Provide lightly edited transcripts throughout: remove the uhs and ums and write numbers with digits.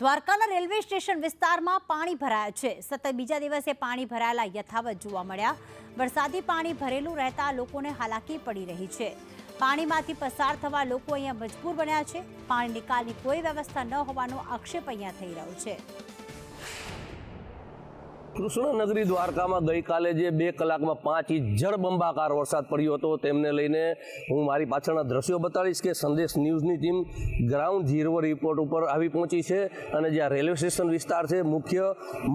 દ્વારકાના railway station વિસ્તારમાં પાણી ભરાયા છે। સતત બીજા દિવસે પાણી ભરાયેલા યથાવત જોવા મળ્યા। વરસાદી પાણી ભરેલું રહેતા લોકોને હાલાકી પડી રહી છે। પાણીમાંથી પસાર થવા લોકો અહીંયા મજબૂર બન્યા છે। પાણી નિકાલની કોઈ વ્યવસ્થા ન હોવાનો આક્ષેપ અહીંયા થઈ રહ્યો છે। કૃષ્ણનગરી દ્વારકામાં ગઈકાલે જે 2 કલાકમાં 5 ઇંચ જળબંબાકાર વરસાદ પડ્યો હતો તેમને લઈને હું મારી પાછળના દ્રશ્યો બતાડીશ કે સંદેશ ન્યૂઝની ટીમ ગ્રાઉન્ડ ઝીરો રિપોર્ટ ઉપર આવી પહોંચી છે અને જ્યાં રેલવે સ્ટેશન વિસ્તાર છે, મુખ્ય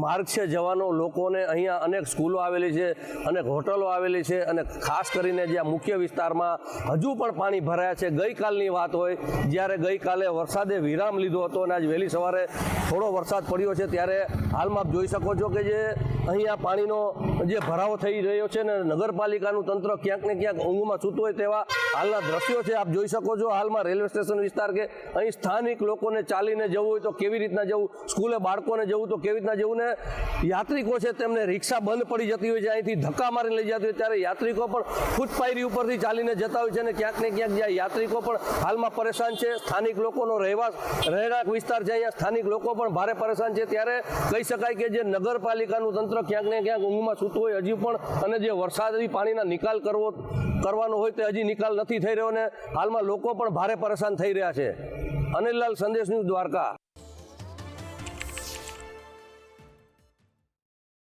માર્ગ છે જવાનો લોકોને, અહીંયા અનેક સ્કૂલો આવેલી છે, અનેક હોટલો આવેલી છે અને ખાસ કરીને જ્યાં મુખ્ય વિસ્તારમાં હજુ પણ પાણી ભરાયા છે। ગઈકાલની વાત હોય જ્યારે ગઈકાલે વરસાદે વિરામ લીધો હતો અને આજ વહેલી સવારે થોડો વરસાદ પડ્યો છે ત્યારે હાલમાં આપ જોઈ શકો છો કે જે અહીંયા પાણીનો જે ભરાવો થઈ રહ્યો છે ને નગરપાલિકાનું તંત્ર ક્યાંક ને ક્યાંક ઊંઘમાં સૂતું હોય તેવા હાલના દ્રશ્યો છે। આપ જોઈ શકો છો હાલમાં રેલવે સ્ટેશન વિસ્તાર કે અહીં સ્થાનિક લોકોને ચાલીને જવું હોય તો કેવી રીતના જવું, સ્કૂલે બાળકોને જવું તો કેવી રીતના જવું, ને યાત્રિકો છે તેમને રિક્ષા બંધ પડી જતી હોય છે, અહીંથી ધક્કા મારીને લઈ જતી હોય ત્યારે યાત્રિકો પણ ફૂટપાયરી ઉપરથી ચાલીને જતા હોય છે અને ક્યાંક ને ક્યાંક જ્યાં યાત્રિકો પણ હાલમાં પરેશાન છે। સ્થાનિક લોકોનો રહેણાંક વિસ્તાર છે, અહીંયા સ્થાનિક લોકો પણ ભારે પરેશાન છે। ત્યારે કહી શકાય કે જે નગરપાલિકાનું તંત્ર ક્યાંક ને ક્યાંક ઊંઘમાં સૂતું હોય હજી પણ, અને જે વરસાદી પાણીના નિકાલ કરવાનો હોય તે હજી નિકાલ નથી થઈ રહ્યો અને હાલમાં લોકો પણ ભારે પરેશાન થઈ રહ્યા છે। અનિલ લાલ, સંદેશ ન્યૂઝ, દ્વારકા।